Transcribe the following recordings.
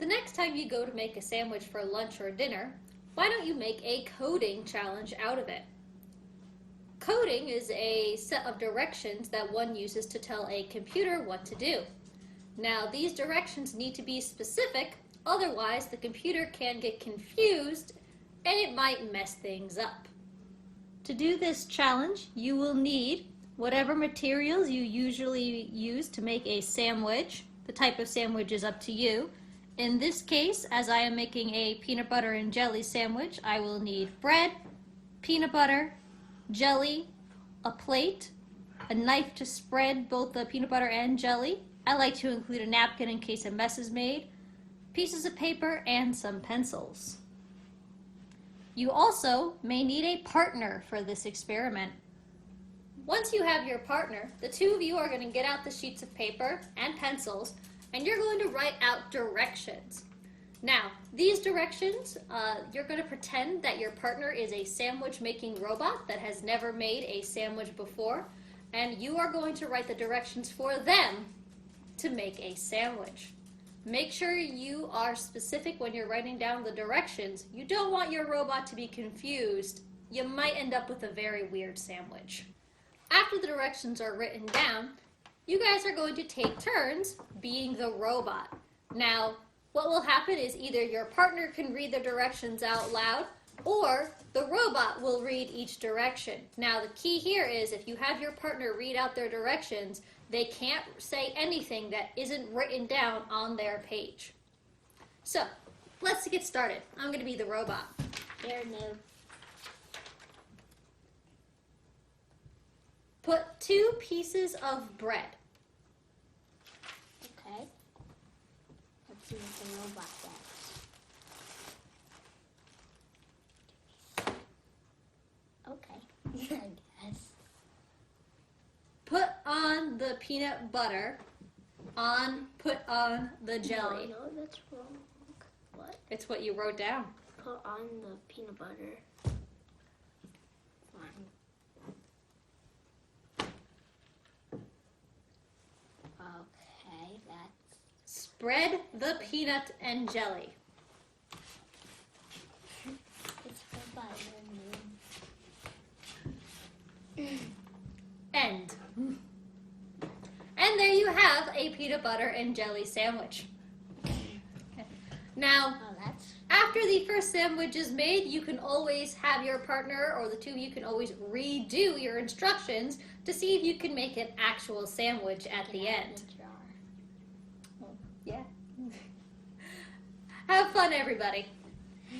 The next time you go to make a sandwich for lunch or dinner, why don't you make a coding challenge out of it? Coding is a set of directions that one uses to tell a computer what to do. Now, these directions need to be specific, otherwise the computer can get confused and it might mess things up. To do this challenge, you will need whatever materials you usually use to make a sandwich. The type of sandwich is up to you. In this case, as I am making a peanut butter and jelly sandwich, I will need bread, peanut butter, jelly, a plate, a knife to spread both the peanut butter and jelly. I like to include a napkin in case a mess is made, pieces of paper, and some pencils. You also may need a partner for this experiment. Once you have your partner, the two of you are going to get out the sheets of paper and pencils, and you're going to write out directions. Now, these directions, you're going to pretend that your partner is a sandwich making robot that has never made a sandwich before, and you are going to write the directions for them to make a sandwich. Make sure you are specific when you're writing down the directions. You don't want your robot to be confused. You might end up with a very weird sandwich. After the directions are written down, you guys are going to take turns being the robot. Now, what will happen is either your partner can read the directions out loud, or the robot will read each direction. Now, the key here is if you have your partner read out their directions, they can't say anything that isn't written down on their page. So, let's get started. I'm going to be the robot. You're new. Put 2 pieces of bread. Okay. Let's see what the robot does. Okay. I guess. Put on the peanut butter. Put on the jelly. No, that's wrong. What? It's what you wrote down. Put on the peanut butter. Fine. Okay, that's... Spread the peanut and jelly. It's for End. And there you have a peanut butter and jelly sandwich. Okay. Now, after the first sandwich is made, you can always have your partner or the two of you can always redo your instructions to see if you can make an actual sandwich at the end. Yeah. Have fun, everybody.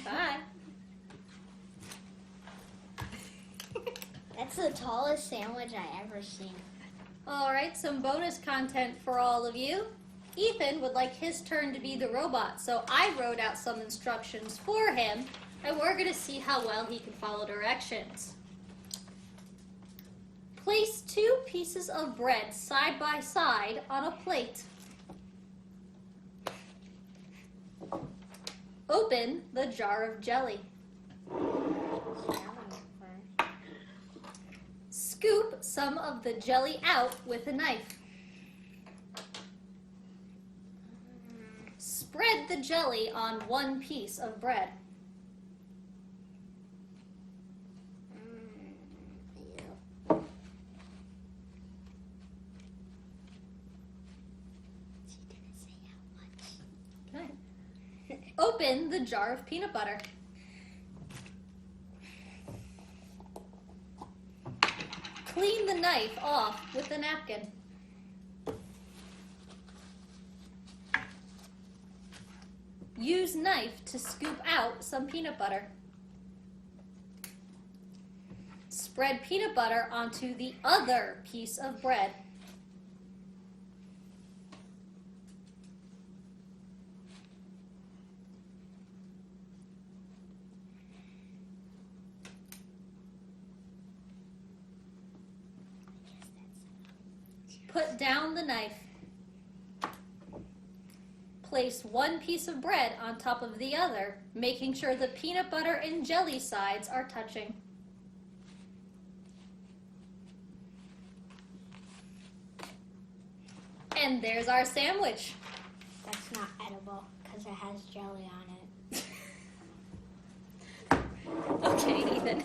Bye. That's the tallest sandwich I ever seen. All right, some bonus content for all of you. Ethan would like his turn to be the robot, so I wrote out some instructions for him, and we're going to see how well he can follow directions. Place 2 pieces of bread side by side on a plate. Open the jar of jelly. Scoop some of the jelly out with a knife. Spread the jelly on 1 piece of bread. Okay. Open the jar of peanut butter. Clean the knife off with a napkin. Use knife to scoop out some peanut butter. Spread peanut butter onto the other piece of bread. Put down the knife. Place 1 piece of bread on top of the other, making sure the peanut butter and jelly sides are touching. And there's our sandwich. That's not edible because it has jelly on it. Okay, Ethan.